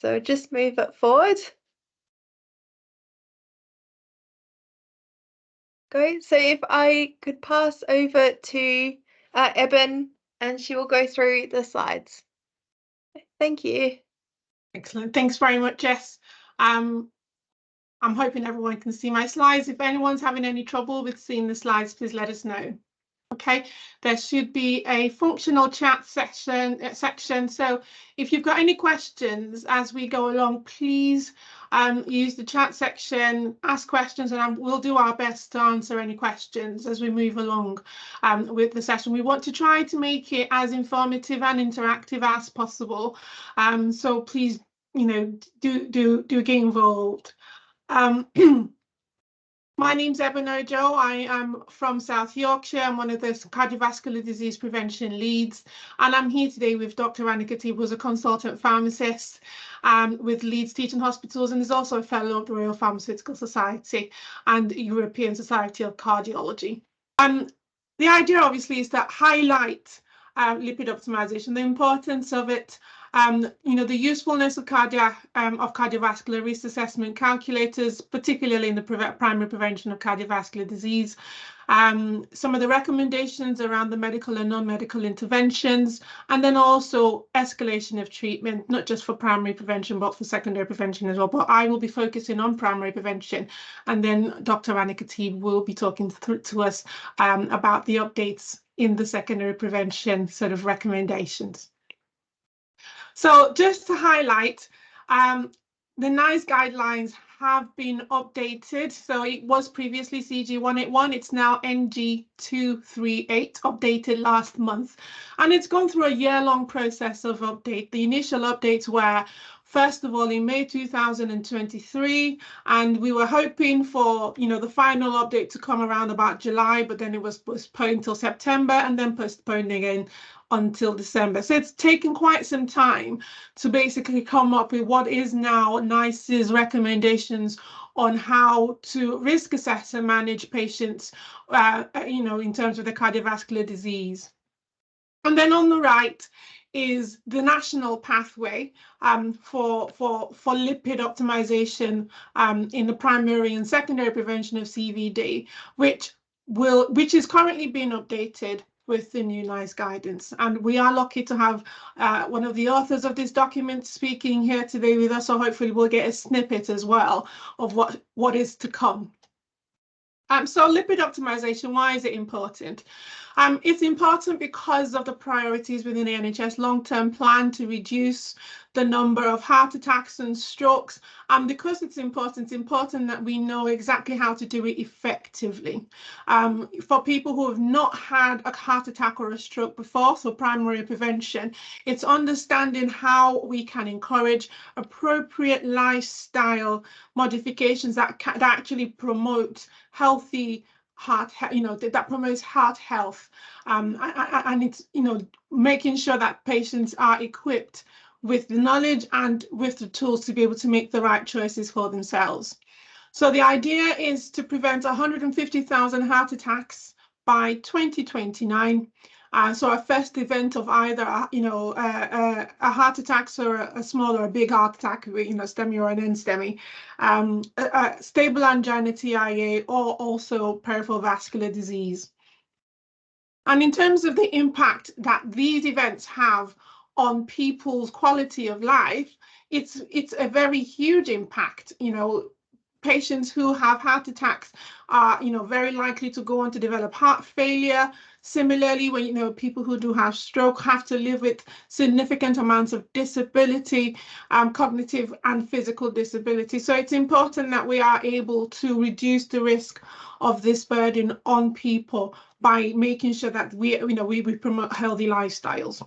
So just move it forward. Go. So if I could pass over to Eben, and she will go through the slides. Thank you. Excellent. Thanks very much, Jess. I'm hoping everyone can see my slides. If anyone's having any trouble with seeing the slides, please let us know. Okay, there should be a functional chat section. So if you've got any questions as we go along, please use the chat section, ask questions, and we'll do our best to answer any questions as we move along with the session. We want to try to make it as informative and interactive as possible. So please, do get involved. My name's Eben Ojo. I am from South Yorkshire. I'm one of the cardiovascular disease prevention leads, and I'm here today with Dr. Anna Khatib, who's a consultant pharmacist with Leeds Teaching Hospitals, and is also a fellow of the Royal Pharmaceutical Society and European Society of Cardiology. The idea, obviously, is to highlight lipid optimization, the importance of it, the usefulness of cardiovascular risk assessment calculators, particularly in the primary prevention of cardiovascular disease, some of the recommendations around the medical and non-medical interventions, and then also escalation of treatment, not just for primary prevention, but for secondary prevention as well. But I will be focusing on primary prevention, and then Dr. Anna Khatib will be talking to us about the updates in the secondary prevention sort of recommendations. So just to highlight, the NICE guidelines have been updated. So it was previously CG 181, it's now NG 238, updated last month. And it's gone through a year-long process of update. The initial updates were, first of all, in May 2023, and we were hoping for, the final update to come around about July, but then it was postponed till September and then postponed again until December. So it's taken quite some time to basically come up with what is now NICE's recommendations on how to risk assess and manage patients, in terms of the cardiovascular disease. And then on the right is the national pathway for lipid optimization in the primary and secondary prevention of CVD, which is currently being updated with the new NICE guidance. And we are lucky to have one of the authors of this document speaking here today with us, so hopefully we'll get a snippet as well of what is to come. So lipid optimization, why is it important? It's important because of the priorities within the NHS long-term plan to reduce the number of heart attacks and strokes. And because it's important that we know exactly how to do it effectively. For people who have not had a heart attack or a stroke before, so primary prevention, it's understanding how we can encourage appropriate lifestyle modifications that actually promote healthy heart, that promotes heart health, and it's making sure that patients are equipped with the knowledge and with the tools to be able to make the right choices for themselves. So the idea is to prevent 150,000 heart attacks by 2029. So a first event of either a heart attack, so a small or a big heart attack, STEMI or an NSTEMI, a stable angina TIA, or also peripheral vascular disease. And in terms of the impact that these events have on people's quality of life, it's a very huge impact. Patients who have heart attacks are, very likely to go on to develop heart failure. Similarly, when, people who do have stroke have to live with significant amounts of disability, cognitive and physical disability. So it's important that we are able to reduce the risk of this burden on people by making sure that we promote healthy lifestyles.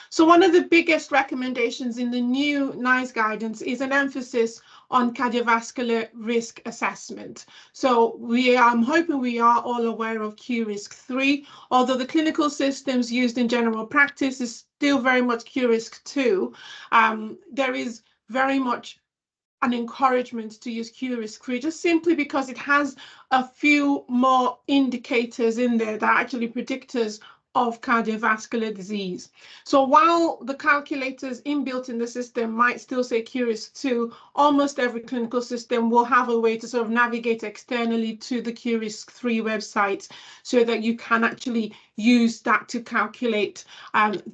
So one of the biggest recommendations in the new NICE guidance is an emphasis on cardiovascular risk assessment. So I'm hoping we are all aware of QRISK-3, although the clinical systems used in general practice is still very much QRISK-2. There is very much an encouragement to use QRISK-3 just simply because it has a few more indicators in there that are actually predictors of cardiovascular disease. So while the calculators inbuilt in the system might still say QRISK-2, almost every clinical system will have a way to sort of navigate externally to the QRISK-3 website so that you can actually use that to calculate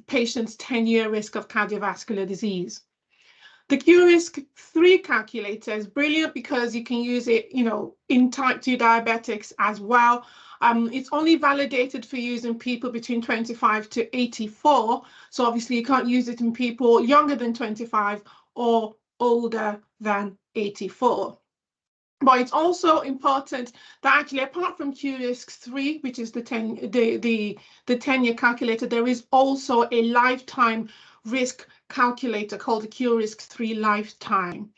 patients' 10-year risk of cardiovascular disease. The QRISK-3 calculator is brilliant because you can use it, in type 2 diabetics as well. It's only validated for use in people between 25 to 84. So obviously you can't use it in people younger than 25 or older than 84. But it's also important that actually, apart from QRISK-3, which is the 10-year calculator, there is also a lifetime risk calculator called the QRISK-3 Lifetime.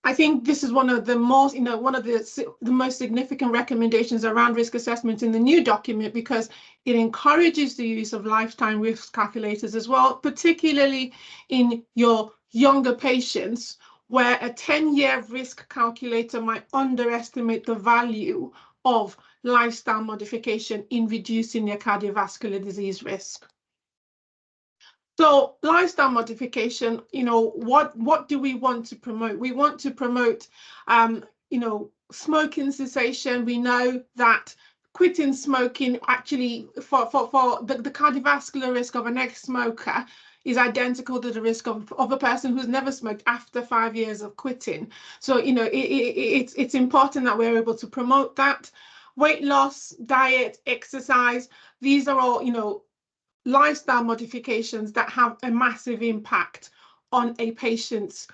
I think this is one of the most, the most significant recommendations around risk assessment in the new document, because it encourages the use of lifetime risk calculators as well, particularly in your younger patients, where a 10-year risk calculator might underestimate the value of lifestyle modification in reducing their cardiovascular disease risk. So lifestyle modification, what do we want to promote? We want to promote, smoking cessation. We know that quitting smoking actually for the cardiovascular risk of an ex-smoker is identical to the risk of a person who's never smoked after 5 years of quitting. So, it's important that we're able to promote that. Weight loss, diet, exercise, these are all, lifestyle modifications that have a massive impact on a patient's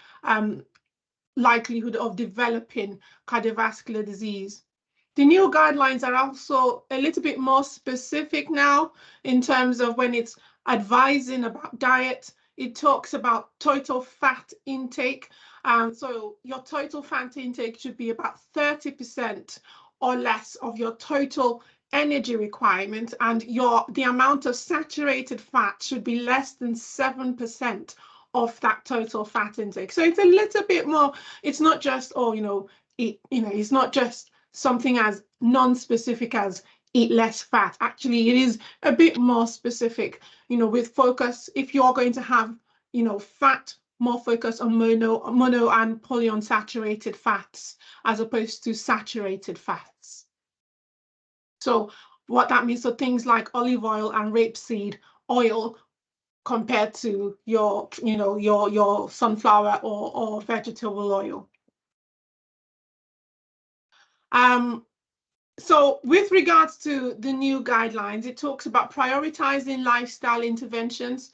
likelihood of developing cardiovascular disease. The new guidelines are also a little bit more specific now in terms of when it's advising about diet. It talks about total fat intake. So your total fat intake should be about 30% or less of your total energy requirement, and the amount of saturated fat should be less than 7% of that total fat intake. So it's a little bit more, it's not just, it's not just something as non-specific as eat less fat. Actually, it is a bit more specific, with focus, if you're going to have, fat, more focus on mono and polyunsaturated fats as opposed to saturated fats. So what that means, so things like olive oil and rapeseed oil compared to your sunflower or vegetable oil. So with regards to the new guidelines, it talks about prioritizing lifestyle interventions.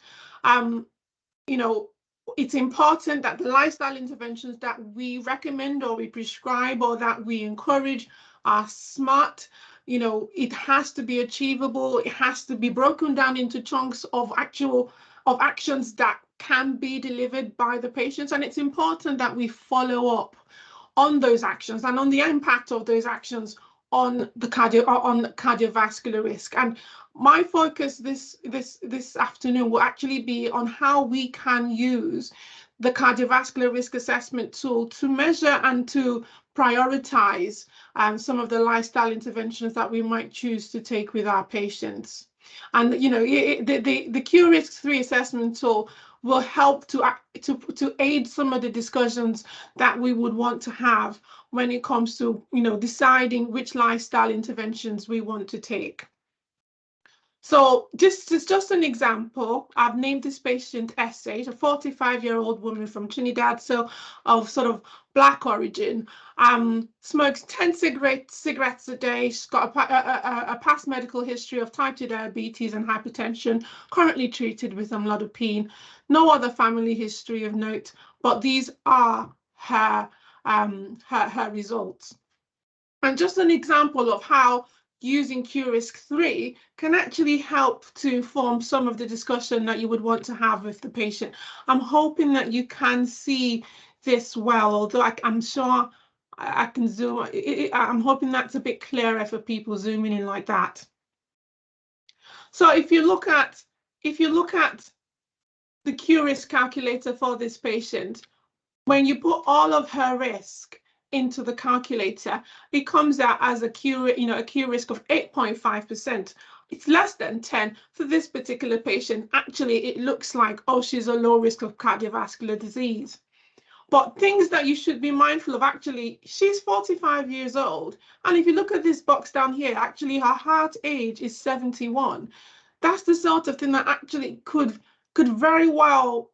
It's important that the lifestyle interventions that we recommend or we prescribe or that we encourage are smart. It has to be achievable. It has to be broken down into chunks of actions that can be delivered by the patients. And it's important that we follow up on those actions and on the impact of those actions on the cardiovascular risk. And my focus this afternoon will actually be on how we can use the cardiovascular risk assessment tool to measure and to prioritize some of the lifestyle interventions that we might choose to take with our patients. And the QRISK-3 assessment tool will help to aid some of the discussions that we would want to have when it comes to deciding which lifestyle interventions we want to take. So this is just an example. I've named this patient S8, a 45-year-old woman from Trinidad, so of sort of Black origin. Smokes 10 cigarettes a day. She's got a past medical history of type 2 diabetes and hypertension, currently treated with amlodipine. No other family history of note, but these are her results. And just an example of how using QRISK-3 can actually help to inform some of the discussion that you would want to have with the patient. I'm hoping that you can see this well, although I'm sure I can zoom. I'm hoping that's a bit clearer for people zooming in like that. So if you look at the QRISK calculator for this patient, when you put all of her risk into the calculator, it comes out as a Q risk of 8.5%. it's less than 10 for this particular patient. Actually, it looks like, oh, she's a low risk of cardiovascular disease. But things that you should be mindful of, actually, she's 45 years old. And if you look at this box down here, actually her heart age is 71. That's the sort of thing that actually could very well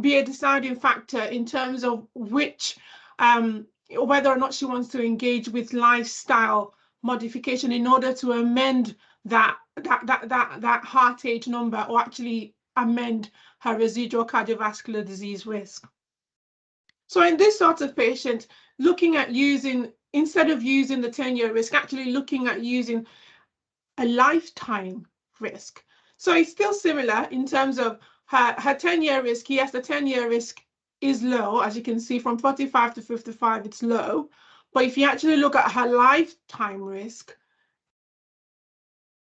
be a deciding factor in terms of which, whether or not she wants to engage with lifestyle modification in order to amend that heart age number, or actually amend her residual cardiovascular disease risk. So in this sort of patient, looking at using, instead of using the 10-year risk, actually looking at using a lifetime risk. So it's still similar in terms of her 10-year risk. Yes, the 10-year risk is low. As you can see, from 45 to 55, it's low. But if you actually look at her lifetime risk,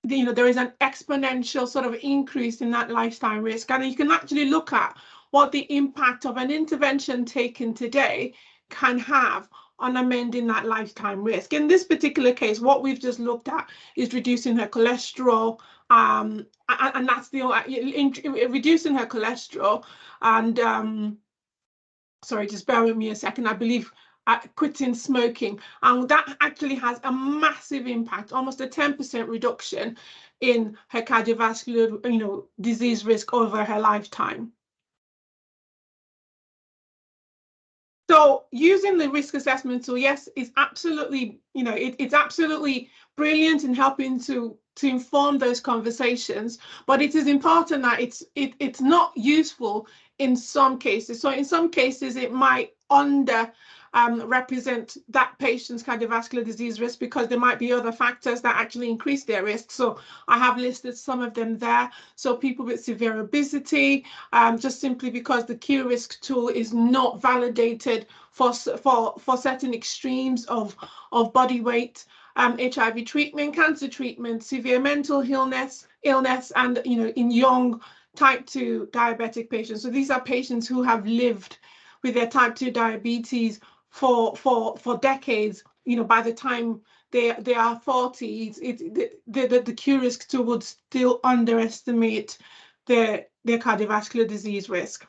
there is an exponential sort of increase in that lifetime risk. And you can actually look at what the impact of an intervention taken today can have on amending that lifetime risk. In this particular case, what we've just looked at is reducing her cholesterol, and that's reducing her cholesterol. And sorry, just bear with me a second. I believe quitting smoking, and that actually has a massive impact, almost a 10% reduction in her cardiovascular disease risk over her lifetime. So using the risk assessment tool, yes, is absolutely, it's absolutely brilliant in helping to inform those conversations, but it is important that it's not useful in some cases. So in some cases, it might represent that patient's cardiovascular disease risk, because there might be other factors that actually increase their risk. So I have listed some of them there. So people with severe obesity, just simply because the key risk tool is not validated for certain extremes of body weight, HIV treatment, cancer treatment, severe mental illness, and in young type 2 diabetic patients. So these are patients who have lived with their type 2 diabetes for decades. By the time they are 40, the Q risk tool would still underestimate their cardiovascular disease risk.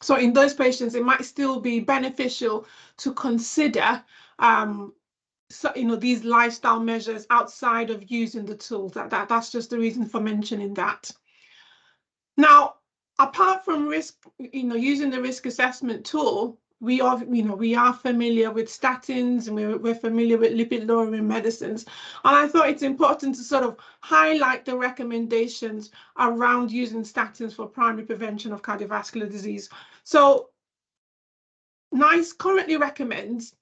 So in those patients, it might still be beneficial to consider these lifestyle measures outside of using the tools. That's just the reason for mentioning that. Now, apart from risk, using the risk assessment tool, we are familiar with statins, and we're familiar with lipid-lowering medicines. And I thought it's important to sort of highlight the recommendations around using statins for primary prevention of cardiovascular disease. So NICE currently recommends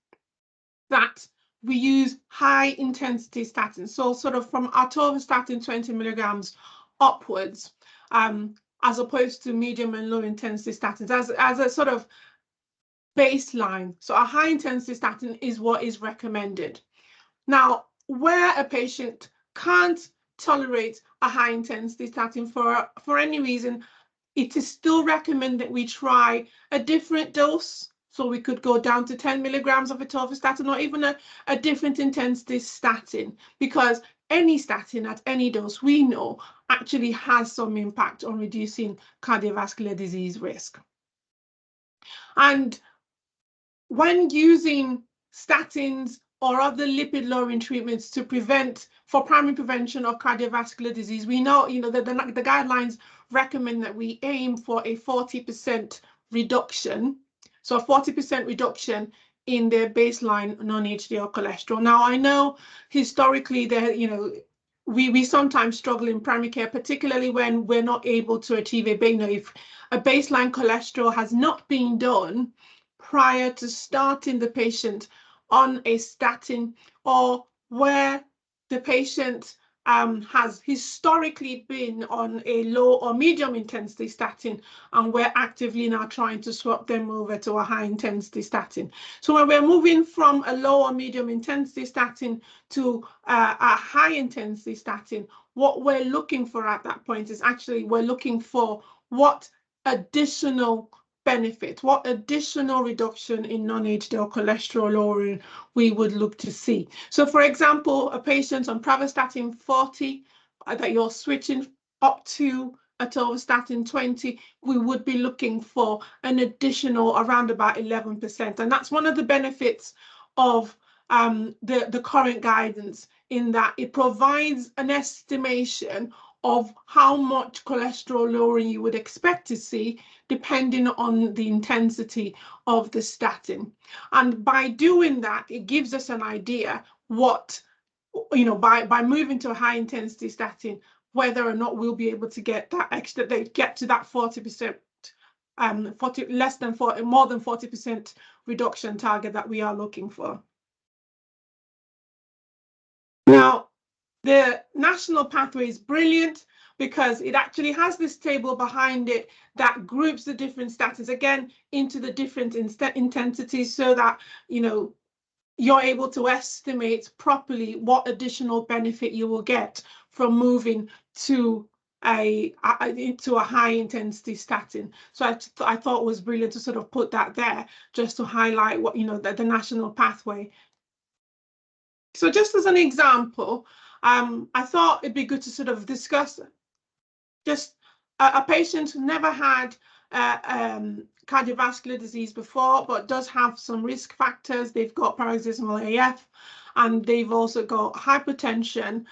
that we use high-intensity statins, so sort of from atorvastatin 20 milligrams upwards, as opposed to medium and low-intensity statins as a sort of baseline. So a high-intensity statin is what is recommended. Now, where a patient can't tolerate a high-intensity statin for any reason, it is still recommended that we try a different dose. So we could go down to 10 milligrams of atorvastatin, or even a different intensity statin, because any statin at any dose, we know, actually has some impact on reducing cardiovascular disease risk. And when using statins or other lipid-lowering treatments for primary prevention of cardiovascular disease, we know, that the guidelines recommend that we aim for a 40% reduction. So a 40% reduction in their baseline non-HDL cholesterol. Now, I know historically we sometimes struggle in primary care, particularly when we're not able to achieve if a baseline cholesterol has not been done prior to starting the patient on a statin, or where the patient has historically been on a low or medium intensity statin, and we're actively now trying to swap them over to a high intensity statin. So when we're moving from a low or medium intensity statin to a high intensity statin, what we're looking for at that point is actually we're looking for what additional benefit, what additional reduction in non-HDL cholesterol lowering we would look to see. So for example, a patient on pravastatin 40 that you're switching up to atorvastatin 20, we would be looking for an additional around about 11%. And that's one of the benefits of the current guidance, in that it provides an estimation of how much cholesterol lowering you would expect to see depending on the intensity of the statin. And by doing that, it gives us an idea what, by moving to a high intensity statin, whether or not we'll be able to get that extra, they get to that 40%, more than 40% reduction target that we are looking for. Now, the national pathway is brilliant because it actually has this table behind it that groups the different statins again into the different intensities, so that you're able to estimate properly what additional benefit you will get from moving to a high intensity statin. So I thought it was brilliant to sort of put that there just to highlight what the national pathway. So just as an example, I thought it'd be good to sort of discuss just a patient who never had cardiovascular disease before, but does have some risk factors. They've got paroxysmal AF, and they've also got hypertension,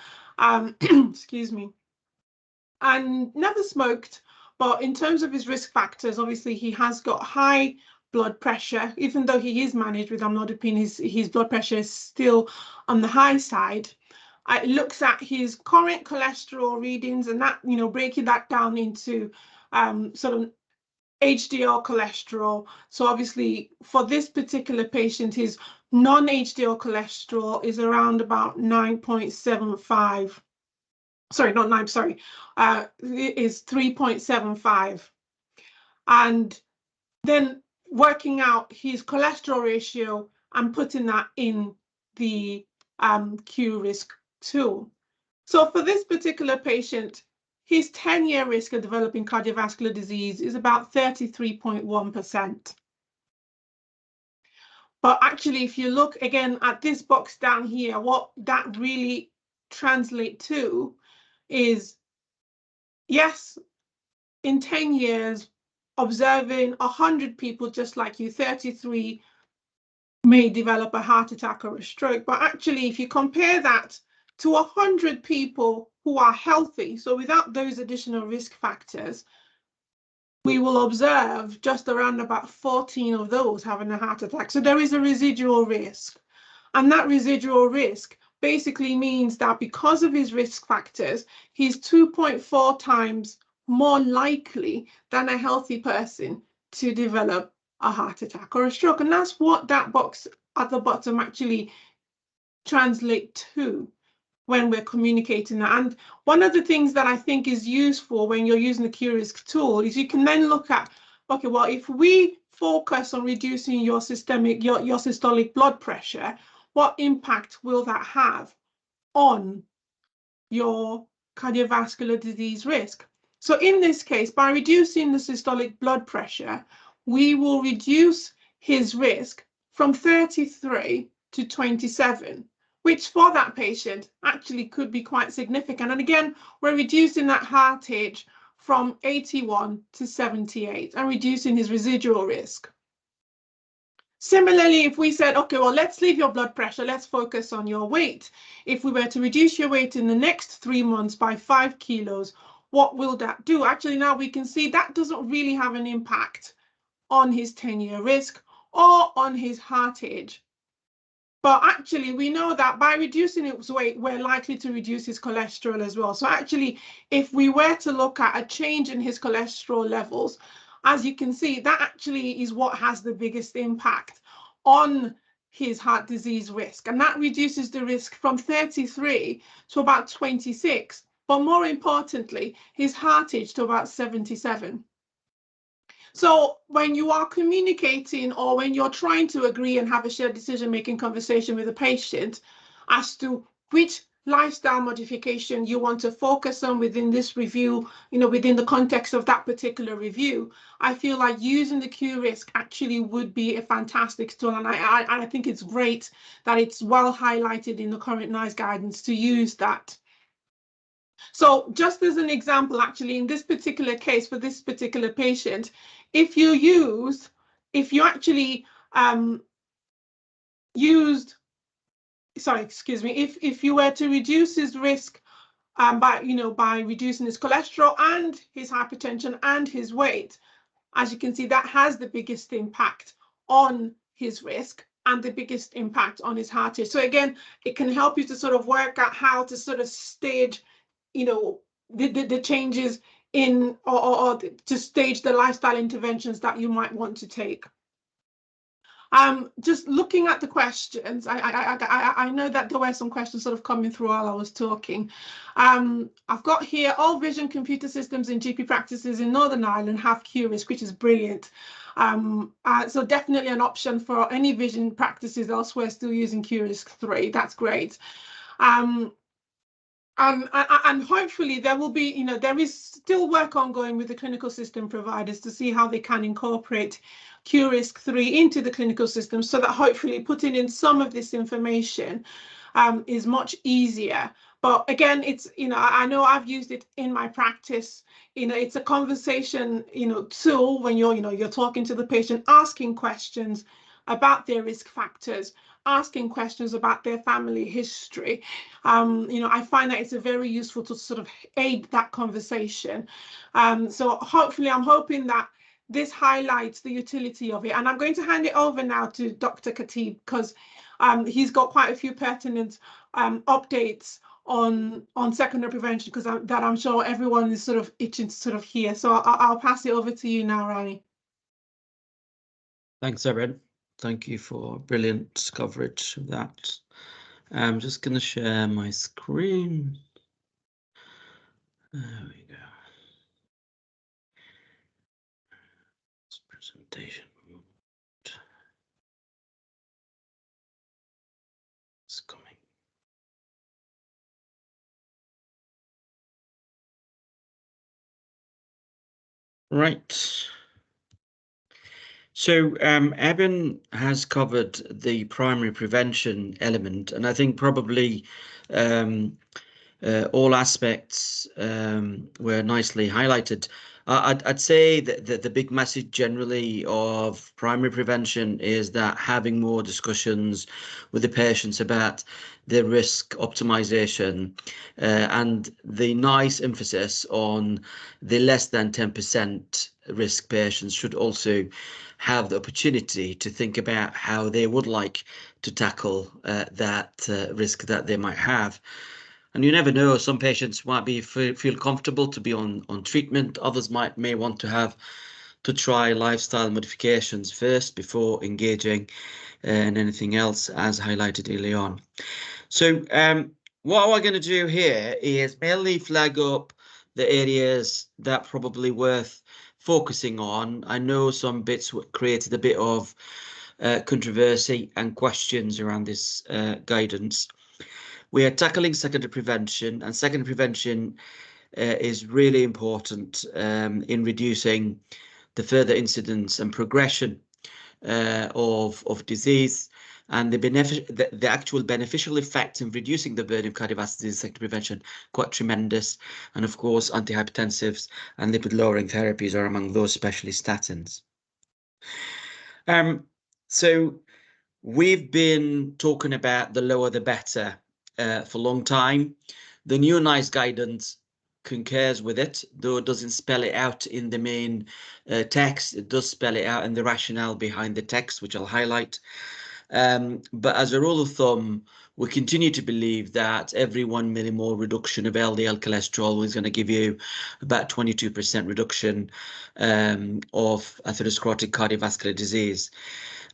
excuse me, and never smoked. But in terms of his risk factors, obviously he has got high blood pressure. Even though he is managed with amlodipine, his blood pressure is still on the high side. It looks at his current cholesterol readings, and that, breaking that down into sort of HDL cholesterol. So obviously for this particular patient, his non-HDL cholesterol is around about 9.75. Sorry, not 9, sorry, it is 3.75. And then working out his cholesterol ratio and putting that in the Q-risk tool. So for this particular patient, his 10-year risk of developing cardiovascular disease is about 33.1%. But actually, if you look again at this box down here, what that really translates to is, yes, in 10 years, observing 100 people just like you, 33 may develop a heart attack or a stroke. But actually, if you compare that to 100 people who are healthy, so without those additional risk factors, we will observe just around about 14 of those having a heart attack. So there is a residual risk. And that residual risk basically means that because of his risk factors, he's 2.4 times more likely than a healthy person to develop a heart attack or a stroke. And that's what that box at the bottom actually translates to when we're communicating that. And one of the things that I think is useful when you're using the Q-risk tool is you can then look at, okay, well, if we focus on reducing your systolic blood pressure, what impact will that have on your cardiovascular disease risk? So in this case, by reducing the systolic blood pressure, we will reduce his risk from 33 to 27, which for that patient actually could be quite significant. And again, we're reducing that heart age from 81 to 78 and reducing his residual risk. Similarly, if we said, okay, well, let's leave your blood pressure, let's focus on your weight. If we were to reduce your weight in the next 3 months by 5 kilos, what will that do? Actually, now we can see that doesn't really have an impact on his 10-year risk or on his heart age. But actually, we know that by reducing his weight, we're likely to reduce his cholesterol as well. So actually, if we were to look at a change in his cholesterol levels, as you can see, that actually is what has the biggest impact on his heart disease risk. And that reduces the risk from 33 to about 26. But more importantly, his heart age to about 77. So when you are communicating or when you're trying to agree and have a shared decision-making conversation with a patient as to which lifestyle modification you want to focus on within this review, within the context of that particular review, I feel like using the Q-risk actually would be a fantastic tool. And I think it's great that it's well highlighted in the current NICE guidance to use that. So just as an example, actually, in this particular case, for this particular patient, if you actually used, sorry, excuse me, if you were to reduce his risk by reducing his cholesterol and his hypertension and his weight, as you can see, that has the biggest impact on his risk and the biggest impact on his heart rate. So again, it can help you to sort of work out how to sort of stage, the changes in or to stage the lifestyle interventions that you might want to take. Just looking at the questions, I know that there were some questions sort of coming through while I was talking. I've got here, all vision computer systems in GP practices in Northern Ireland have QRISK, which is brilliant. So definitely an option for any vision practices elsewhere still using QRISK 3. That's great. And hopefully there will be, there is still work ongoing with the clinical system providers to see how they can incorporate QRISK 3 into the clinical system, so that hopefully putting in some of this information is much easier. But again, it's, I know I've used it in my practice. It's a conversation, tool when you're talking to the patient, asking questions about their risk factors, asking questions about their family history. I find that it's a very useful to sort of aid that conversation. So hopefully, I'm hoping that this highlights the utility of it. And I'm going to hand it over now to Dr. Khatib, because he's got quite a few pertinent updates on secondary prevention, because that I'm sure everyone is sort of itching to sort of hear. So I'll pass it over to you now, Rani. Thanks, Erin. Thank you for brilliant coverage of that. I'm just going to share my screen. There we go. This presentation. It's coming. Right. So Eben has covered the primary prevention element, and I think probably all aspects were nicely highlighted. I'd say that the big message generally of primary prevention is that having more discussions with the patients about the risk optimization and the nice emphasis on the less than 10% risk patients should also have the opportunity to think about how they would like to tackle that risk that they might have. And you never know, some patients might feel comfortable to be on treatment, others may want to try lifestyle modifications first before engaging in anything else, as highlighted early on. So what we're going to do here is mainly flag up the areas that probably worth focusing on. I know some bits created a bit of controversy and questions around this guidance. We are tackling secondary prevention, and secondary prevention is really important in reducing the further incidence and progression of disease, and the actual beneficial effects in reducing the burden of cardiovascular disease secondary prevention quite tremendous. And of course, antihypertensives and lipid lowering therapies are among those, especially statins. So we've been talking about the lower the better for a long time. The new NICE guidance concurs with it, though it doesn't spell it out in the main text. It does spell it out in the rationale behind the text, which I'll highlight. But as a rule of thumb, we continue to believe that every 1 millimole reduction of LDL cholesterol is going to give you about 22% reduction of atherosclerotic cardiovascular disease.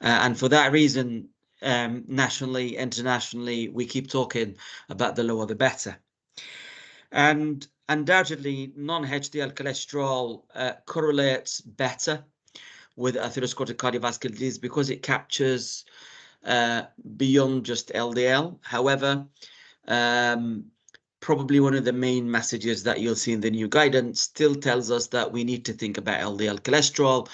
And for that reason, nationally, internationally, we keep talking about the lower the better. And undoubtedly, non-HDL cholesterol correlates better with atherosclerotic cardiovascular disease because it captures beyond just LDL. However, probably one of the main messages that you'll see in the new guidance still tells us that we need to think about LDL cholesterol,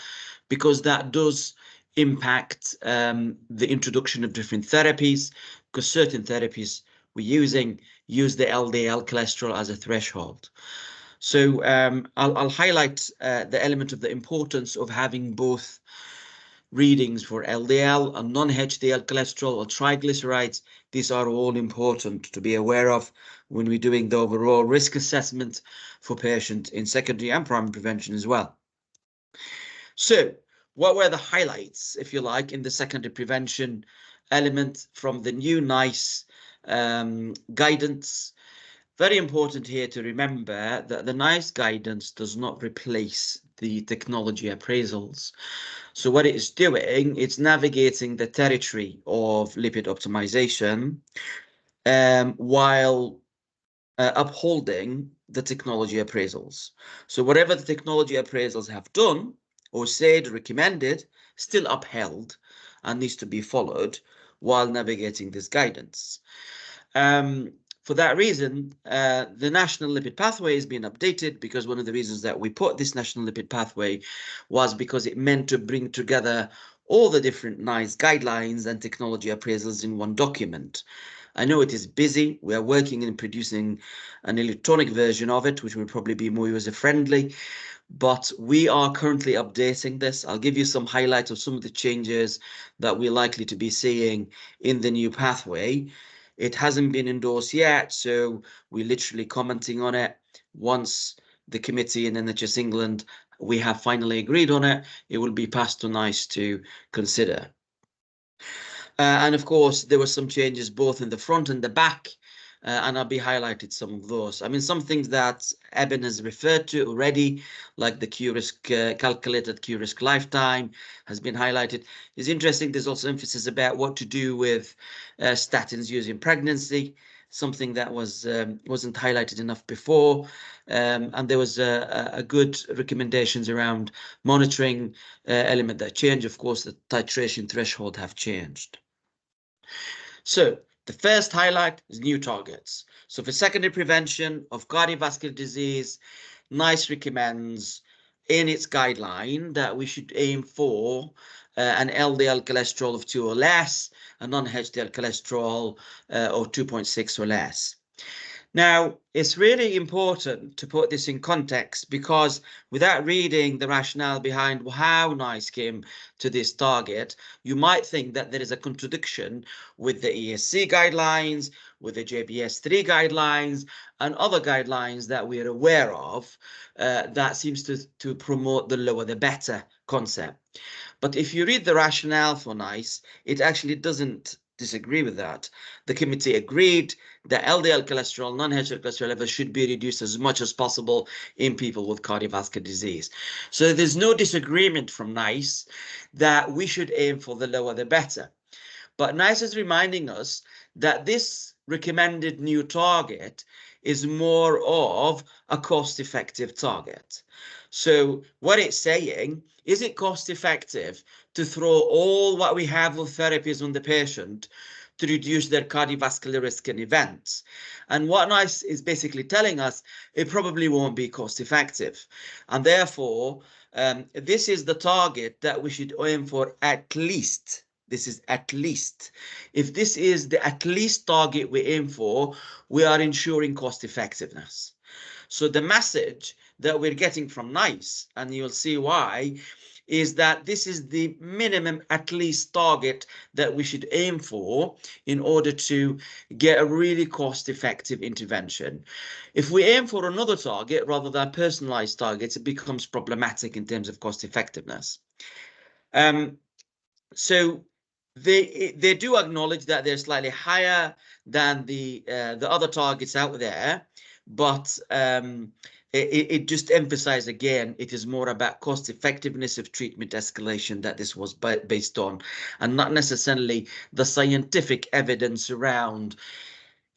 because that does impact the introduction of different therapies, because certain therapies we're using, use the LDL cholesterol as a threshold. So I'll highlight the element of the importance of having both readings for LDL and non-HDL cholesterol or triglycerides. These are all important to be aware of when we're doing the overall risk assessment for patients in secondary and primary prevention as well. So what were the highlights, if you like, in the secondary prevention element from the new NICE guidance? Very important here to remember that the NICE guidance does not replace the technology appraisals. So what it is doing, it's navigating the territory of lipid optimization while upholding the technology appraisals. So whatever the technology appraisals have done or said, recommended, still upheld and needs to be followed while navigating this guidance. For that reason, the national lipid pathway has been updated, because one of the reasons that we put this national lipid pathway was because it meant to bring together all the different NICE guidelines and technology appraisals in one document. I know it is busy. We are working in producing an electronic version of it, which will probably be more user-friendly, but we are currently updating this. I'll give you some highlights of some of the changes that we're likely to be seeing in the new pathway. It hasn't been endorsed yet, so we're literally commenting on it. Once the committee in NHS England, we have finally agreed on it, it will be passed to NICE to consider. And of course, there were some changes both in the front and the back, and I'll be highlighted some of those. I mean, some things that Eben has referred to already, like the Q-risk, calculated Q-risk lifetime has been highlighted. It's interesting, there's also emphasis about what to do with statins used in pregnancy, something that wasn't highlighted enough before. And there was a good recommendations around monitoring element that changed. Of course, the titration threshold have changed. So the first highlight is new targets. So for secondary prevention of cardiovascular disease, NICE recommends in its guideline that we should aim for an LDL cholesterol of 2 or less, a non-HDL cholesterol of 2.6 or less. Now, it's really important to put this in context, because without reading the rationale behind how NICE came to this target, you might think that there is a contradiction with the ESC guidelines, with the JBS3 guidelines, and other guidelines that we are aware of that seems to promote the lower the better concept. But if you read the rationale for NICE, it actually doesn't disagree with that. The committee agreed that LDL cholesterol, non-HDL cholesterol levels should be reduced as much as possible in people with cardiovascular disease. So there's no disagreement from NICE that we should aim for the lower the better. But NICE is reminding us that this recommended new target is more of a cost-effective target. So what it's saying, is it cost-effective to throw all what we have of therapies on the patient to reduce their cardiovascular risk and events? And what NICE is basically telling us, it probably won't be cost-effective. And therefore, this is the target that we should aim for at least. This is at least. If this is the at least target we aim for, we are ensuring cost effectiveness. So the message that we're getting from NICE, and you'll see why, is that this is the minimum at least target that we should aim for in order to get a really cost-effective intervention. If we aim for another target rather than personalized targets, it becomes problematic in terms of cost effectiveness. So they do acknowledge that they're slightly higher than the other targets out there, but it just emphasized again, it is more about cost effectiveness of treatment escalation that this was based on, and not necessarily the scientific evidence around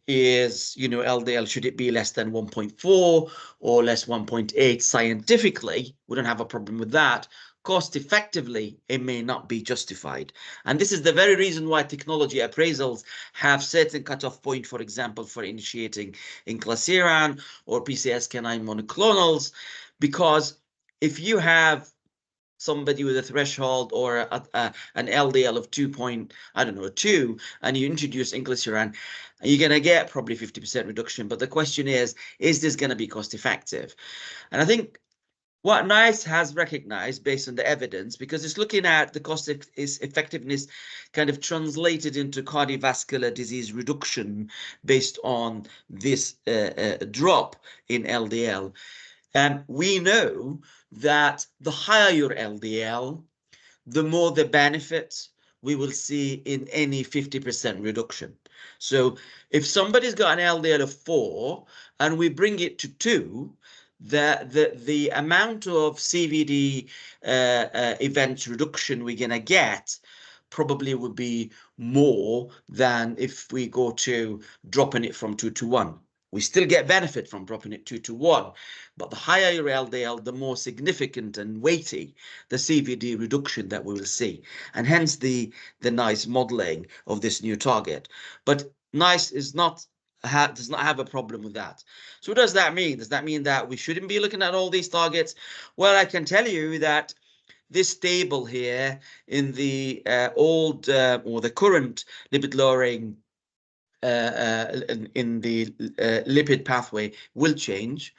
is, you know, LDL, should it be less than 1.4 or less 1.8? Scientifically, we don't have a problem with that. Cost effectively, it may not be justified. And this is the very reason why technology appraisals have certain cutoff point, for example, for initiating inclisiran or PCSK9 monoclonals, because if you have somebody with a threshold or an LDL of 2, and you introduce inclisiran, you're going to get probably 50% reduction. But the question is this going to be cost effective? And I think what NICE has recognized based on the evidence, because it's looking at the cost effectiveness kind of translated into cardiovascular disease reduction based on this drop in LDL. We know that the higher your LDL, the more the benefit we will see in any 50% reduction. So if somebody's got an LDL of 4 and we bring it to 2, the amount of CVD event reduction we're going to get probably would be more than if we go to dropping it from 2 to 1. We still get benefit from dropping it 2 to 1, but the higher your LDL, the more significant and weighty the CVD reduction that we will see, and hence the NICE modeling of this new target. But NICE does not have a problem with that. So what does that mean? Does that mean that we shouldn't be looking at all these targets? Well, I can tell you that this table here in the old or the current lipid lowering in the lipid pathway will change,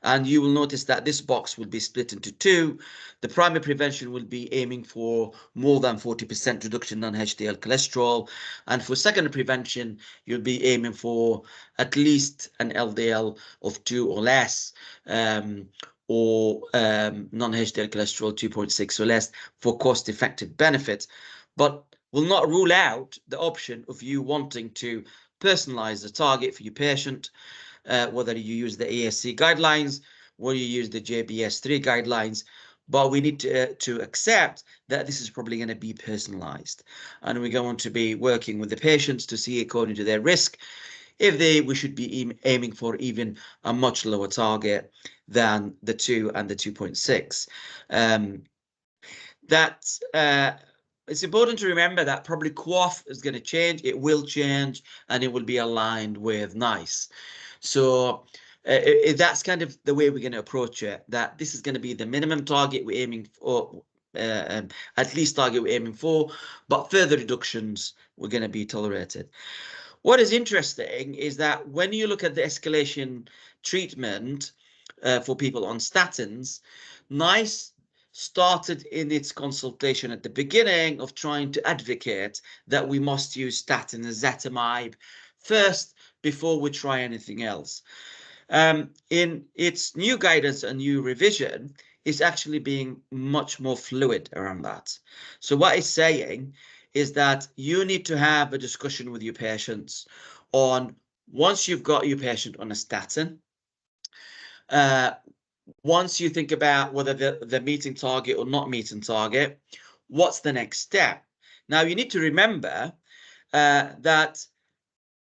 and you will notice that this box will be split into 2. The primary prevention will be aiming for more than 40% reduction in non-HDL cholesterol, and for secondary prevention you'll be aiming for at least an LDL of 2 or less, or non-HDL cholesterol 2.6 or less for cost-effective benefit, but will not rule out the option of you wanting to personalize the target for your patient, whether you use the ASC guidelines or you use the JBS3 guidelines. But we need to accept that this is probably going to be personalized, and we're going to be working with the patients to see according to their risk if we should be aiming for even a much lower target than the 2 and the 2.6. It's important to remember that probably QOF is going to change. It will change, and it will be aligned with NICE. So that's kind of the way we're going to approach it, that this is going to be the minimum target we're aiming for, at least target we're aiming for, but further reductions were going to be tolerated. What is interesting is that when you look at the escalation treatment for people on statins, NICE started in its consultation at the beginning of trying to advocate that we must use statin and ezetimibe first before we try anything else. In its new guidance and new revision, it's actually being much more fluid around that. So what it's saying is that you need to have a discussion with your patients on, once you've got your patient on a statin, once you think about whether they're meeting target or not meeting target, what's the next step? Now, you need to remember that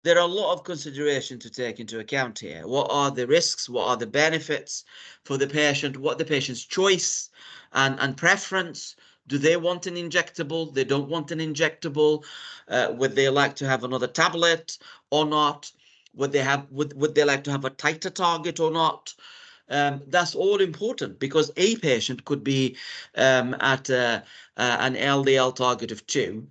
there are a lot of considerations to take into account here. What are the risks? What are the benefits for the patient? What the patient's choice and preference? Do they want an injectable? They don't want an injectable? Would they like to have another tablet or not? Would they like to have a tighter target or not? That's all important, because a patient could be at an LDL target of 2.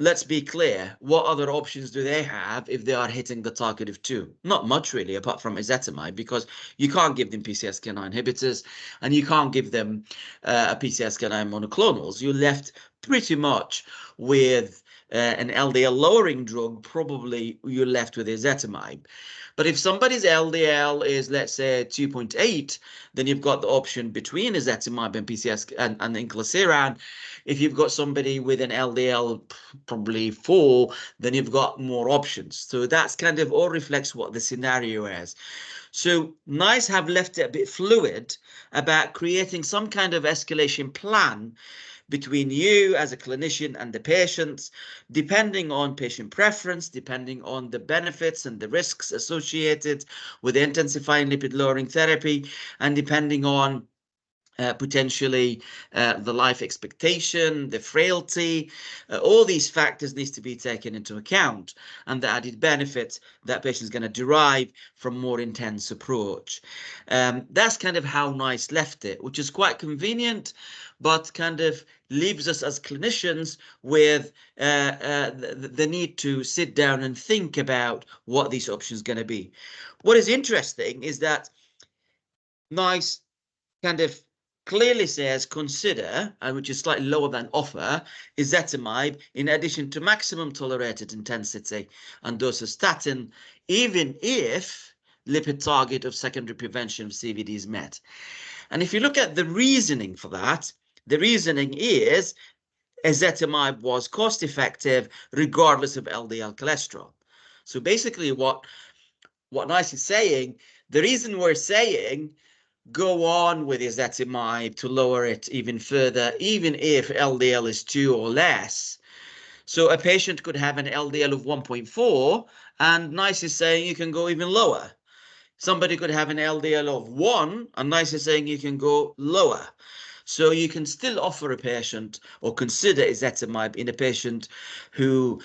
Let's be clear, what other options do they have if they are hitting the target of 2? Not much, really, apart from ezetimibe, because you can't give them PCSK9 inhibitors and you can't give them a PCSK9 monoclonals. You're left pretty much with an LDL lowering drug. Probably you're left with ezetimibe. But if somebody's LDL is, let's say, 2.8, then you've got the option between ezetimibe and PCSK and inclisiran. If you've got somebody with an LDL probably 4, then you've got more options. So that's kind of all reflects what the scenario is. So NICE have left it a bit fluid about creating some kind of escalation plan between you as a clinician and the patients, depending on patient preference, depending on the benefits and the risks associated with intensifying lipid lowering therapy, and depending on potentially the life expectation, the frailty, all these factors needs to be taken into account, and the added benefits that patient is going to derive from more intense approach. That's kind of how NICE left it, which is quite convenient, but kind of leaves us as clinicians with the need to sit down and think about what these options are going to be. What is interesting is that NICE kind of clearly says consider, which is slightly lower than offer, ezetimibe in addition to maximum tolerated intensity and dose of statin, even if lipid target of secondary prevention of CVD is met. And if you look at the reasoning for that, the reasoning is ezetimibe was cost effective regardless of LDL cholesterol. So basically what NICE is saying, the reason we're saying go on with ezetimibe to lower it even further, even if LDL is 2 or less. So a patient could have an LDL of 1.4, and NICE is saying you can go even lower. Somebody could have an LDL of 1, and NICE is saying you can go lower. So you can still offer a patient or consider ezetimibe in a patient who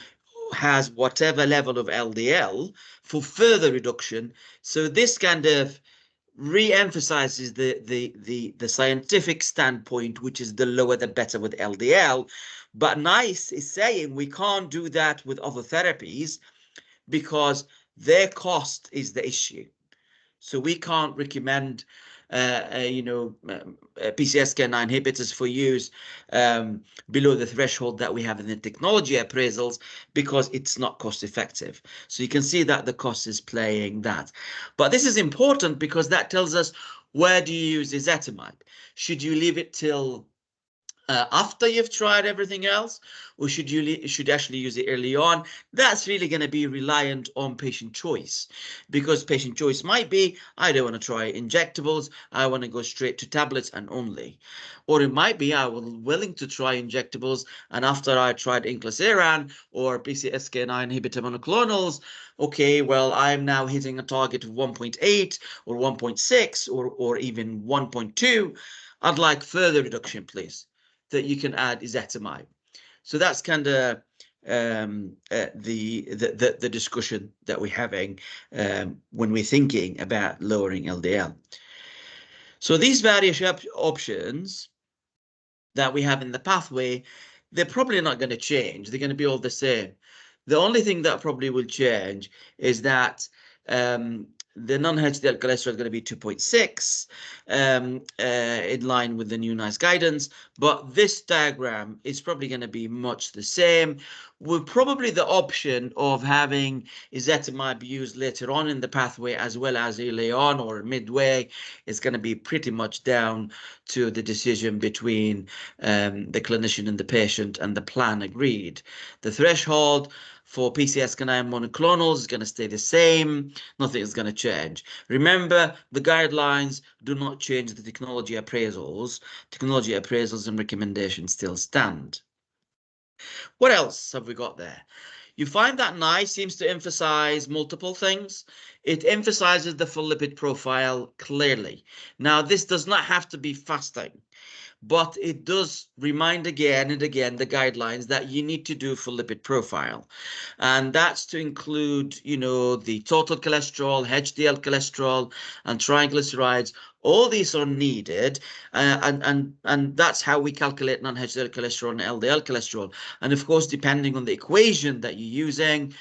has whatever level of LDL for further reduction. So this kind of re-emphasizes the scientific standpoint, which is the lower the better with LDL. But NICE is saying we can't do that with other therapies because their cost is the issue. So we can't recommend PCSK9 inhibitors for use below the threshold that we have in the technology appraisals because it's not cost effective. So you can see that the cost is playing that. But this is important because that tells us, where do you use ezetimibe? Should you leave it till after you've tried everything else, or should you actually use it early on? That's really going to be reliant on patient choice, because patient choice might be, I don't want to try injectables, I want to go straight to tablets and only. Or it might be, I was willing to try injectables, and after I tried inclisiran or PCSK9 inhibitor monoclonals, okay, well, I'm now hitting a target of 1.8 or 1.6 or even 1.2. I'd like further reduction, please, that you can add ezetimibe. So that's kind of the discussion that we're having when we're thinking about lowering LDL. So these various options that we have in the pathway, they're probably not going to change. They're going to be all the same. The only thing that probably will change is that the non-HDL cholesterol is going to be 2.6 in line with the new NICE guidance, but this diagram is probably going to be much the same, with probably the option of having ezetimibe used later on in the pathway as well as early on or midway. Is going to be pretty much down to the decision between the clinician and the patient and the plan agreed. The threshold for PCSK9 monoclonals is going to stay the same. Nothing is going to change. Remember, the guidelines do not change the technology appraisals. Technology appraisals and recommendations still stand. What else have we got there? You find that NICE seems to emphasize multiple things. It emphasizes the full lipid profile clearly. Now, this does not have to be fasting, but it does remind again and again the guidelines that you need to do for lipid profile. And that's to include, the total cholesterol, HDL cholesterol, and triglycerides. All these are needed, and that's how we calculate non-HDL cholesterol and LDL cholesterol. And of course, depending on the equation that you're using,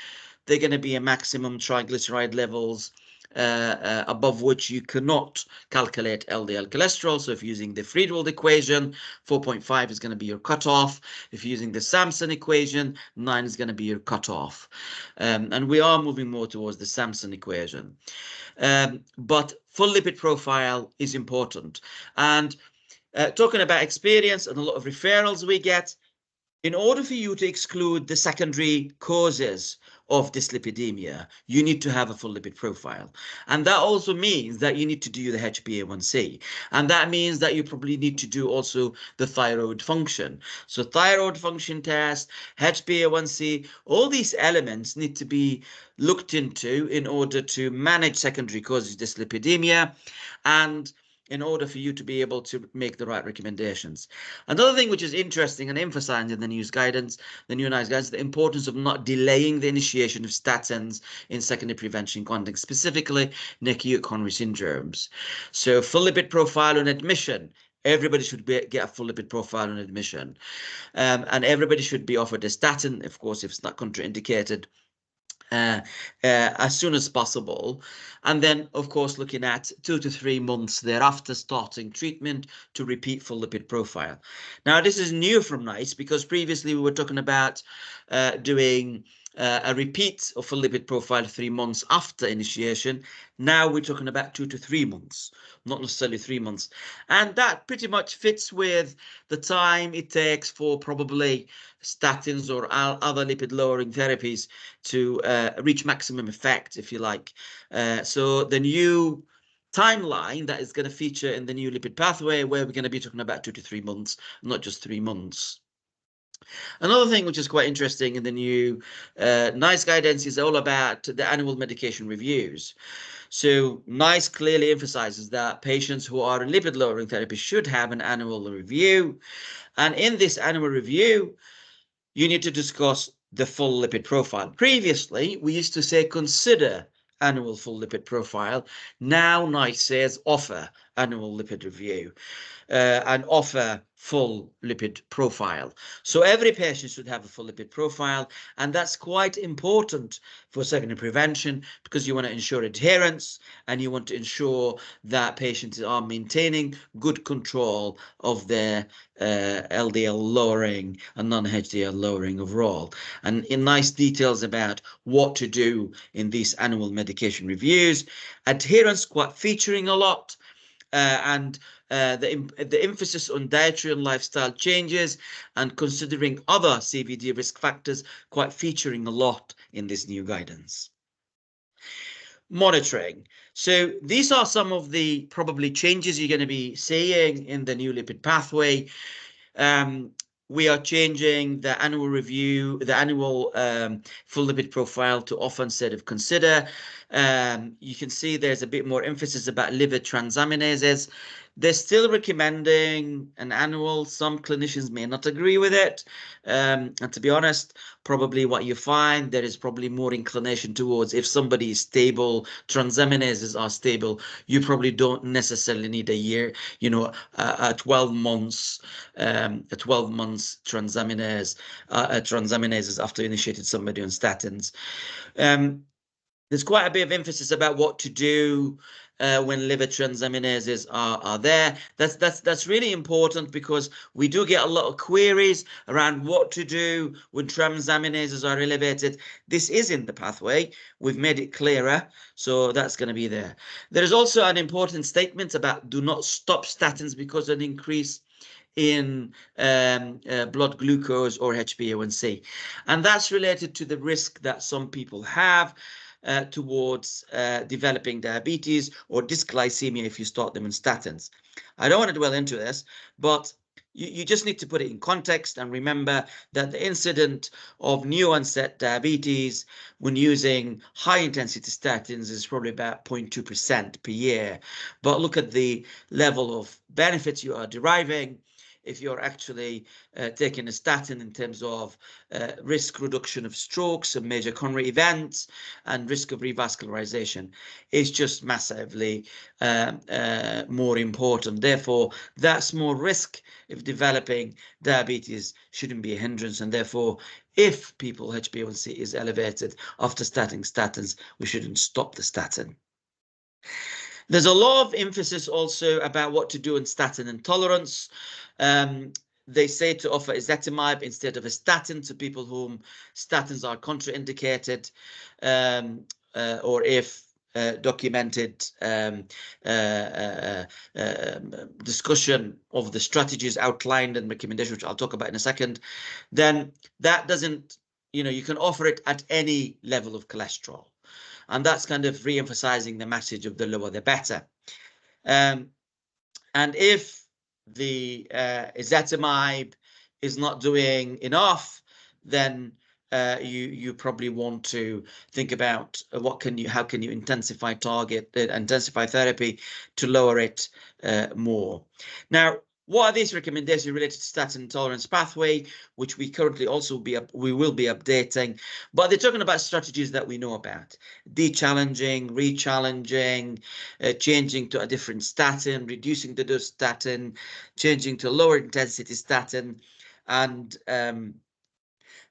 they're going to be a maximum triglyceride levels above which you cannot calculate LDL cholesterol. So if you're using the Friedwald equation, 4.5 is going to be your cutoff. If you're using the Sampson equation, 9 is going to be your cutoff. And we are moving more towards the Sampson equation. But full lipid profile is important. And talking about experience and a lot of referrals we get, in order for you to exclude the secondary causes of dyslipidemia, you need to have a full lipid profile. And that also means that you need to do the HbA1c. And that means that you probably need to do also the thyroid function. So thyroid function test, HbA1c, all these elements need to be looked into in order to manage secondary causes of dyslipidemia. And in order for you to be able to make the right recommendations. Another thing which is interesting and emphasized in the new NICE guidance, the importance of not delaying the initiation of statins in secondary prevention context, specifically acute coronary syndromes. So full lipid profile on admission. Everybody should get a full lipid profile on admission. And everybody should be offered a statin, of course, if it's not contraindicated, as soon as possible. And then, of course, looking at 2 to 3 months thereafter starting treatment to repeat full lipid profile. Now, this is new from NICE because previously we were talking about doing a repeat of full lipid profile 3 months after initiation. Now we're talking about 2 to 3 months, not necessarily 3 months. And that pretty much fits with the time it takes for probably statins or other lipid lowering therapies to reach maximum effect, if you like. So the new timeline that is going to feature in the new lipid pathway, where we're going to be talking about 2 to 3 months, not just 3 months. Another thing which is quite interesting in the new NICE guidance is all about the annual medication reviews. So NICE clearly emphasizes that patients who are in lipid lowering therapy should have an annual review. And in this annual review, you need to discuss the full lipid profile. Previously, we used to say consider annual full lipid profile. Now NICE says offer annual lipid review and offer full lipid profile. So every patient should have a full lipid profile, and that's quite important for secondary prevention because you want to ensure adherence and you want to ensure that patients are maintaining good control of their LDL lowering and non-HDL lowering overall. And in nice details about what to do in these annual medication reviews. Adherence quite featuring a lot. And the emphasis on dietary and lifestyle changes and considering other CVD risk factors quite featuring a lot in this new guidance. Monitoring. So these are some of the probably changes you're going to be seeing in the new lipid pathway. We are changing the annual review, the annual full lipid profile to offer instead of consider. You can see there's a bit more emphasis about liver transaminases. They're still recommending an annual. Some clinicians may not agree with it. And to be honest, probably what you find, there is probably more inclination towards if somebody is stable, transaminases are stable, you probably don't necessarily need a year, you know, a 12 months transaminases after initiated somebody on statins. There's quite a bit of emphasis about what to do when liver transaminases are there. That's really important because we do get a lot of queries around what to do when transaminases are elevated. This is in the pathway. We've made it clearer, so that's going to be there. There is also an important statement about do not stop statins because of an increase in blood glucose or HbA1c. And that's related to the risk that some people have towards developing diabetes or dysglycemia if you start them on statins. I don't want to dwell into this, but you just need to put it in context and remember that the incidence of new onset diabetes when using high intensity statins is probably about 0.2% per year. But look at the level of benefits you are deriving if you're actually taking a statin in terms of risk reduction of strokes and major coronary events and risk of revascularization is just massively more important. Therefore, that small risk of developing diabetes shouldn't be a hindrance, and therefore if people HbA1c is elevated after starting statins, we shouldn't stop the statin. There's a lot of emphasis also about what to do in statin intolerance. They say to offer ezetimibe instead of a statin to people whom statins are contraindicated, or if documented discussion of the strategies outlined and recommendations, which I'll talk about in a second, then that doesn't, you know, you can offer it at any level of cholesterol. And that's kind of re-emphasizing the message of the lower the better. And if the ezetimibe is not doing enough, then you probably want to think about how can you intensify therapy to lower it more. Now, what are these recommendations related to statin tolerance pathway, which we currently also will be updating, but they're talking about strategies that we know about: de-challenging, re-challenging, changing to a different statin, reducing the dose statin, changing to lower intensity statin, and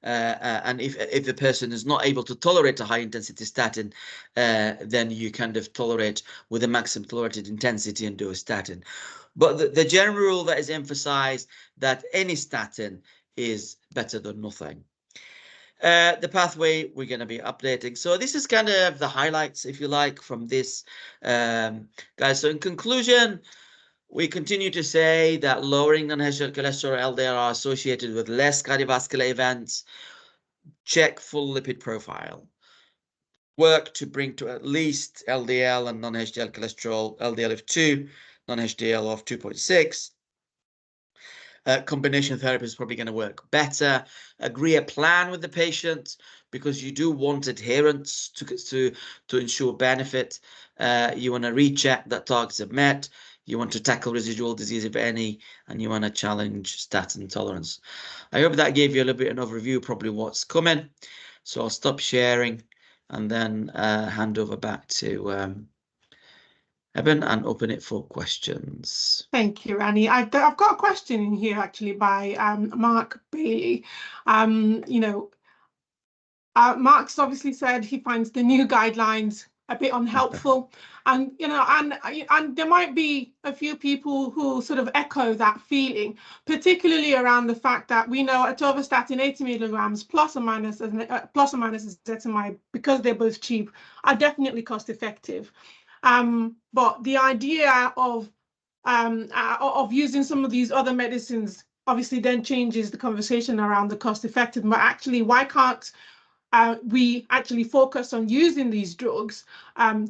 if the person is not able to tolerate a high intensity statin, then you kind of tolerate with a maximum tolerated intensity and do a statin. But the general rule that is emphasized that any statin is better than nothing. The pathway we're going to be updating. So this is kind of the highlights, if you like, from this, guys. So in conclusion, we continue to say that lowering non-HDL cholesterol LDL are associated with less cardiovascular events. Check full lipid profile. Work to bring to at least LDL and non-HDL cholesterol, LDL of 2, non-HDL of 2.6. Combination therapy is probably going to work better. Agree a plan with the patient, because you do want adherence to ensure benefit. You want to recheck that targets are met. You want to tackle residual disease, if any, and you want to challenge statin tolerance. I hope that gave you a little bit of an overview, probably what's coming. So I'll stop sharing and then hand over back to Eben and open it for questions. Thank you, Rani. I've got a question in here actually by Mark Bailey. Mark's obviously said he finds the new guidelines a bit unhelpful, and and there might be a few people who sort of echo that feeling, particularly around the fact that we know atorvastatin 80 milligrams plus or minus ezetimibe, because they're both cheap, are definitely cost effective. But the idea of using some of these other medicines obviously then changes the conversation around the cost effective. But actually, why can't we actually focus on using these drugs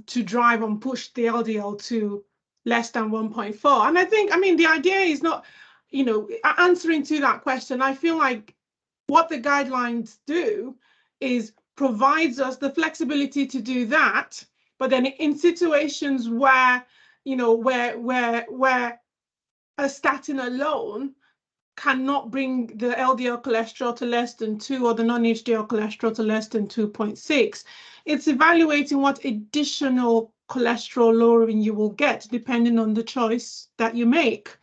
to drive and push the LDL to less than 1.4? And I mean, the idea is not, answering to that question. I feel like what the guidelines do is provides us the flexibility to do that, but then in situations where, where a statin alone cannot bring the LDL cholesterol to less than 2 or the non-HDL cholesterol to less than 2.6. It's evaluating what additional cholesterol lowering you will get depending on the choice that you make.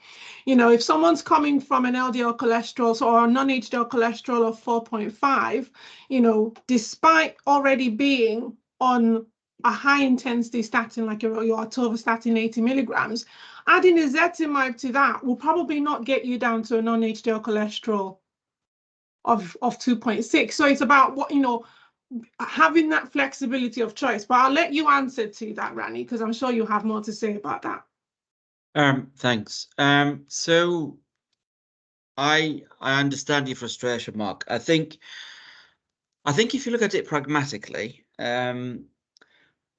If someone's coming from an LDL cholesterol or a non-HDL cholesterol of 4.5, despite already being on a high intensity statin like your atorvastatin 80 milligrams, adding ezetimibe to that will probably not get you down to a non-HDL cholesterol of 2.6. So it's about having that flexibility of choice. But I'll let you answer to that, Rani, because I'm sure you have more to say about that. Thanks. So I understand your frustration, Mark. I think if you look at it pragmatically,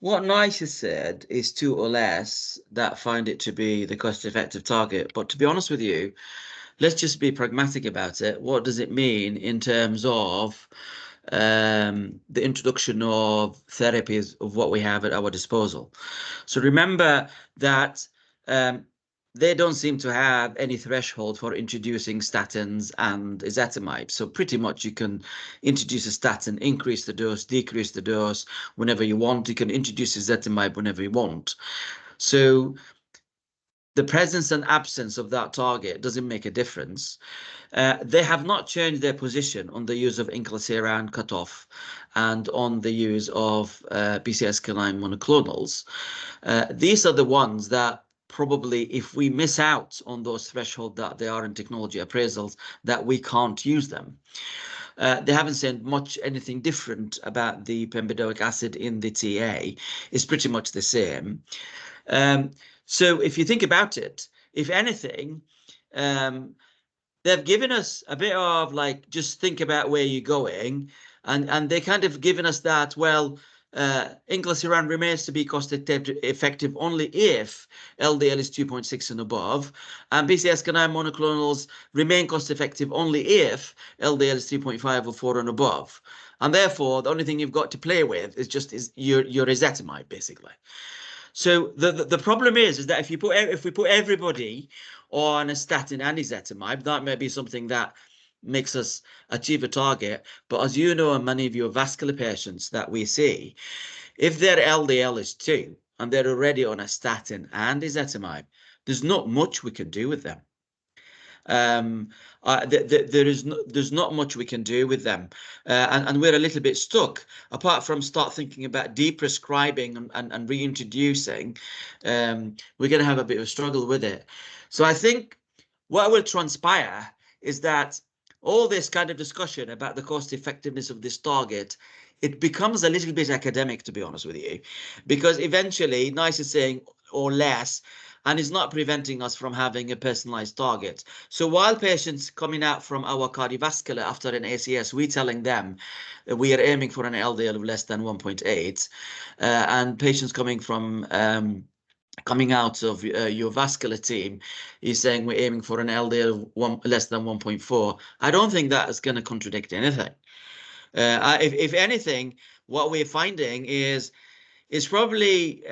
what NICE has said is 2 or less that find it to be the cost-effective target. But to be honest with you, let's just be pragmatic about it. What does it mean in terms of the introduction of therapies of what we have at our disposal? So remember that they don't seem to have any threshold for introducing statins and ezetimibe. So pretty much you can introduce a statin, increase the dose, decrease the dose whenever you want. You can introduce ezetimibe whenever you want. So the presence and absence of that target doesn't make a difference. They have not changed their position on the use of inclisiran cutoff and on the use of PCSK9 monoclonals. These are the ones that probably, if we miss out on those thresholds that they are in technology appraisals, that we can't use them. They haven't said anything different about the pembidoic acid in the TA. It's pretty much the same. So if you think about it, if anything, they've given us a bit of just think about where you're going, and they kind of given us that, well, inclisiran remains to be cost effective only if LDL is 2.6 and above, and PCSK9 monoclonals remain cost effective only if LDL is 3.5 or 4 and above. And therefore, the only thing you've got to play with is just your ezetimibe, basically. So the problem is that if we put everybody on a statin and ezetimibe, that may be something that makes us achieve a target. But as you know, and many of your vascular patients that we see, if their LDL is 2 and they're already on a statin and ezetimibe, there's not much we can do with them. There's not much we can do with them, and we're a little bit stuck. Apart from start thinking about deprescribing and reintroducing, we're going to have a bit of a struggle with it. So I think what will transpire is that all this kind of discussion about the cost effectiveness of this target, it becomes a little bit academic, to be honest with you, because eventually NICE is saying or less, and it's not preventing us from having a personalized target. So while patients coming out from our cardiovascular after an ACS, we're telling them that we are aiming for an LDL of less than 1.8, and patients coming from coming out of your vascular team is saying we're aiming for an LDL of less than 1.4. I don't think that is going to contradict anything. If anything, what we're finding is probably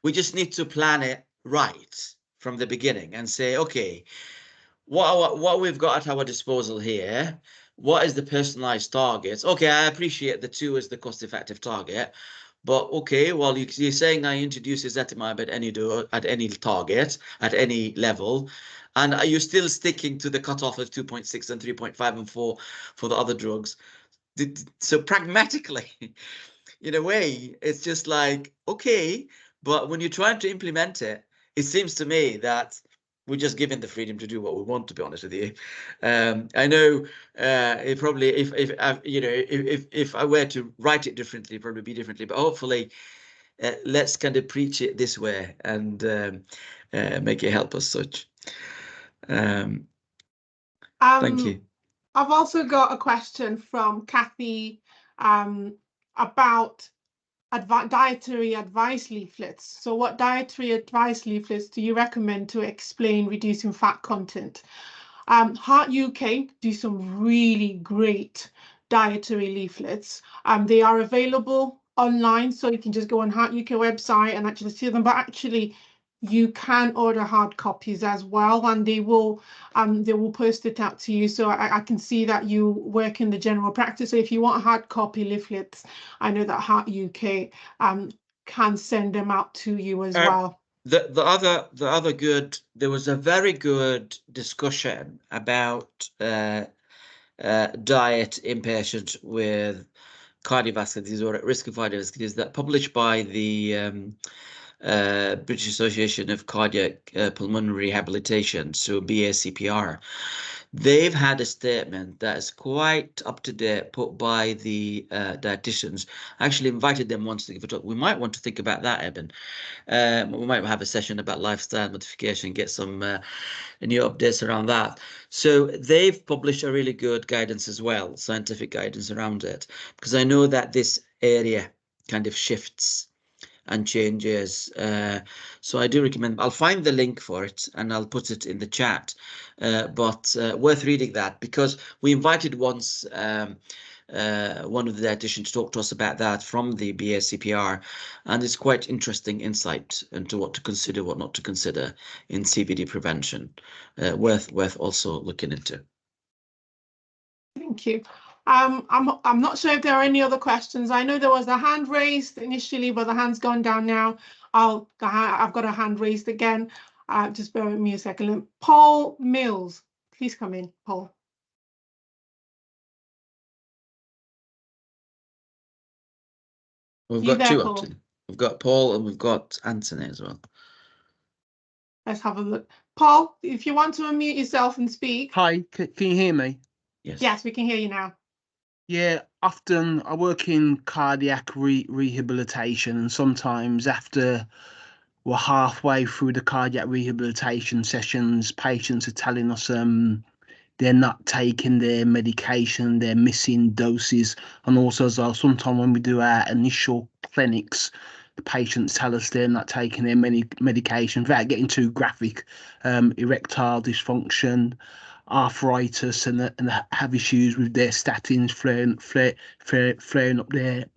we just need to plan it right from the beginning and say, okay, what we've got at our disposal here, what is the personalized target? Okay, I appreciate the 2 is the cost-effective target, but okay, well, you're saying I introduce ezetimibe at any target, at any level, and are you still sticking to the cutoff of 2.6 and 3.5 and 4 for the other drugs? So pragmatically, in a way, it's just like, okay, but when you're trying to implement it, it seems to me that we're just given the freedom to do what we want, to be honest with you. I know it probably, if I were to write it differently, it'd probably be differently, but hopefully let's kind of preach it this way and make it help us such. Thank you. I've also got a question from Kathy about dietary advice leaflets. So what dietary advice leaflets do you recommend to explain reducing fat content? Heart UK do some really great dietary leaflets. They are available online, so you can just go on Heart UK website and actually see them, but actually you can order hard copies as well, and they will post it out to you. So I can see that you work in the general practice. So if you want hard copy leaflets, I know that Heart UK can send them out to you as well. The other good, there was a very good discussion about diet in patients with cardiovascular disease or at risk of cardiovascular disease, that published by the British Association of Cardiac Pulmonary Rehabilitation, so BACPR. They've had a statement that is quite up to date, put by the dietitians. I actually invited them once to give a talk. We might want to think about that, Eben. We might have a session about lifestyle modification, get some new updates around that. So they've published a really good guidance as well, scientific guidance around it, because I know that this area kind of shifts and changes. So I do recommend, I'll find the link for it and I'll put it in the chat, but worth reading that, because we invited once one of the dietitians to talk to us about that from the BACPR, and it's quite interesting insight into what to consider, what not to consider in CVD prevention. Worth also looking into. Thank you. I'm not sure if there are any other questions. I know there was a hand raised initially, but the hand's gone down now. I've got a hand raised again. Just bear with me a second. Paul Mills, please come in, Paul. We've got two up. We've got Paul and we've got Anthony as well. Let's have a look. Paul, if you want to unmute yourself and speak. Hi, can you hear me? Yes. Yes, we can hear you now. Yeah, often I work in cardiac rehabilitation, and sometimes after we're halfway through the cardiac rehabilitation sessions, patients are telling us they're not taking their medication, they're missing doses. And also as well, sometimes when we do our initial clinics, the patients tell us they're not taking their medication without getting too graphic. Erectile dysfunction, arthritis, and have issues with their statins flaring up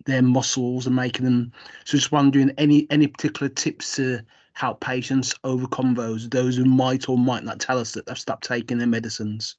their muscles and making them. So just wondering, any particular tips to help patients overcome those who might or might not tell us that they've stopped taking their medicines?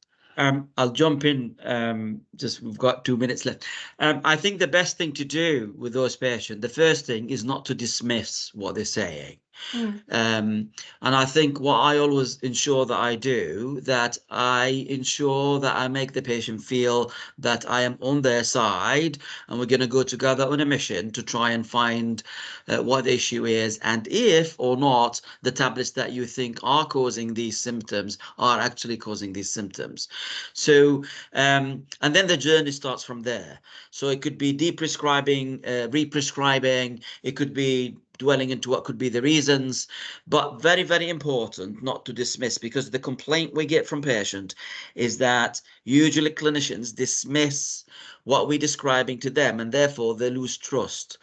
I'll jump in. Just we've got 2 minutes left. I think the best thing to do with those patients, the first thing is not to dismiss what they're saying. And I think what I always ensure that I do, that I ensure that I make the patient feel that I am on their side, and we're going to go together on a mission to try and find what the issue is, and if or not the tablets that you think are causing these symptoms are actually causing these symptoms. So and then the journey starts from there. So it could be deprescribing, represcribing, it could be dwelling into what could be the reasons, but very, very important not to dismiss, because the complaint we get from patient is that usually clinicians dismiss what we're describing to them, and therefore they lose trust.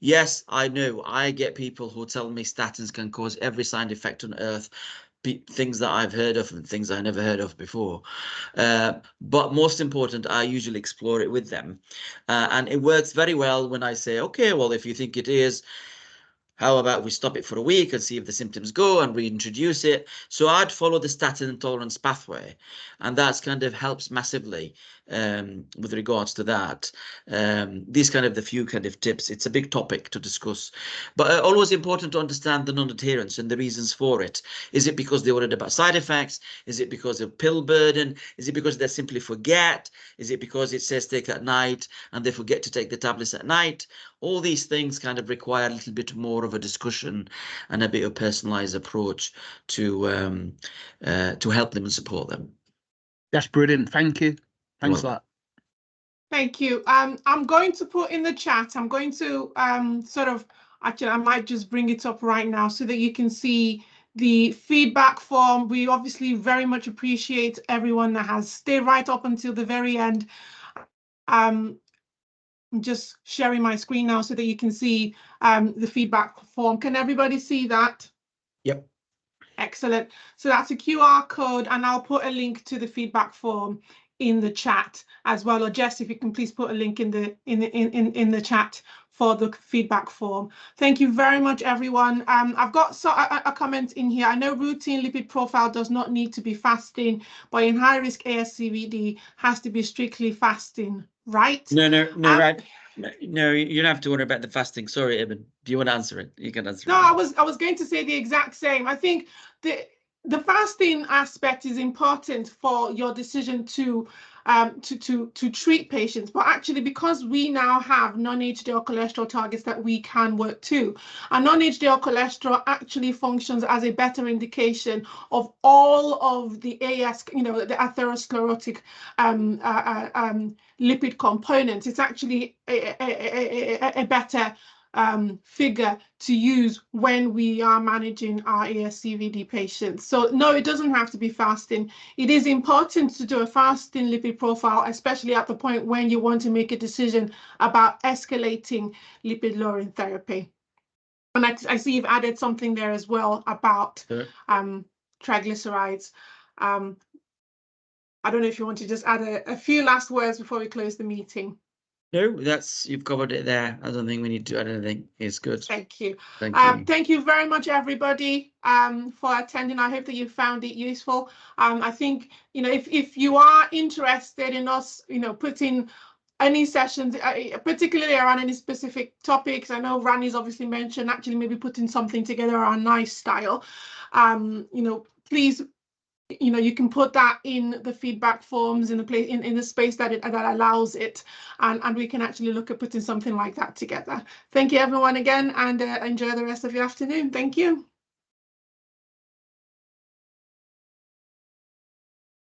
Yes, I know I get people who tell me statins can cause every side effect on earth, things that I've heard of and things I never heard of before. But most important, I usually explore it with them. And it works very well when I say, okay, well, if you think it is, how about we stop it for a week and see if the symptoms go and reintroduce it? So I'd follow the statin intolerance pathway, and that's kind of helps massively with regards to that. These kind of the few kind of tips. It's a big topic to discuss, but always important to understand the non-adherence and the reasons for it. Is it because they worried about side effects? Is it because of pill burden? Is it because they simply forget? Is it because it says take at night and they forget to take the tablets at night? All these things kind of require a little bit more of a discussion and a bit of personalized approach to help them and support them. That's brilliant. Thank you. Thanks a lot. Thank you. I'm going to put in the chat, I'm going to actually, I might just bring it up right now so that you can see the feedback form. We obviously very much appreciate everyone that has stayed right up until the very end. I'm just sharing my screen now so that you can see the feedback form. Can everybody see that? Yep. Excellent. So that's a QR code, and I'll put a link to the feedback form in the chat as well. Or Jess, if you can please put a link in the chat for the feedback form. Thank you very much, everyone. I've got a comment in here. I know routine lipid profile does not need to be fasting, but in high risk ASCVD has to be strictly fasting, right? No, right. No, you don't have to worry about the fasting. Sorry, Ibn. Do you want to answer it? You can answer it. No, I was going to say the exact same. I think the fasting aspect is important for your decision to treat patients, but actually because we now have non-HDL cholesterol targets that we can work to, and non-HDL cholesterol actually functions as a better indication of all of the AS, the atherosclerotic lipid components. It's actually a better figure to use when we are managing our ASCVD patients. So no, it doesn't have to be fasting. It is important to do a fasting lipid profile, especially at the point when you want to make a decision about escalating lipid lowering therapy. And I see you've added something there as well about triglycerides. I don't know if you want to just add a few last words before we close the meeting. No, you've covered it there. I don't think we need to add anything. It's good. Thank you. Thank you. Thank you very much, everybody, for attending. I hope that you found it useful. I think, if you are interested in us, putting any sessions, particularly around any specific topics, I know Rani's obviously mentioned actually maybe putting something together around NICE style. Please, you can put that in the feedback forms in the space that allows it, and we can actually look at putting something like that together. Thank you, everyone, again, and enjoy the rest of your afternoon. Thank you.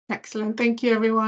Excellent. Thank you, everyone.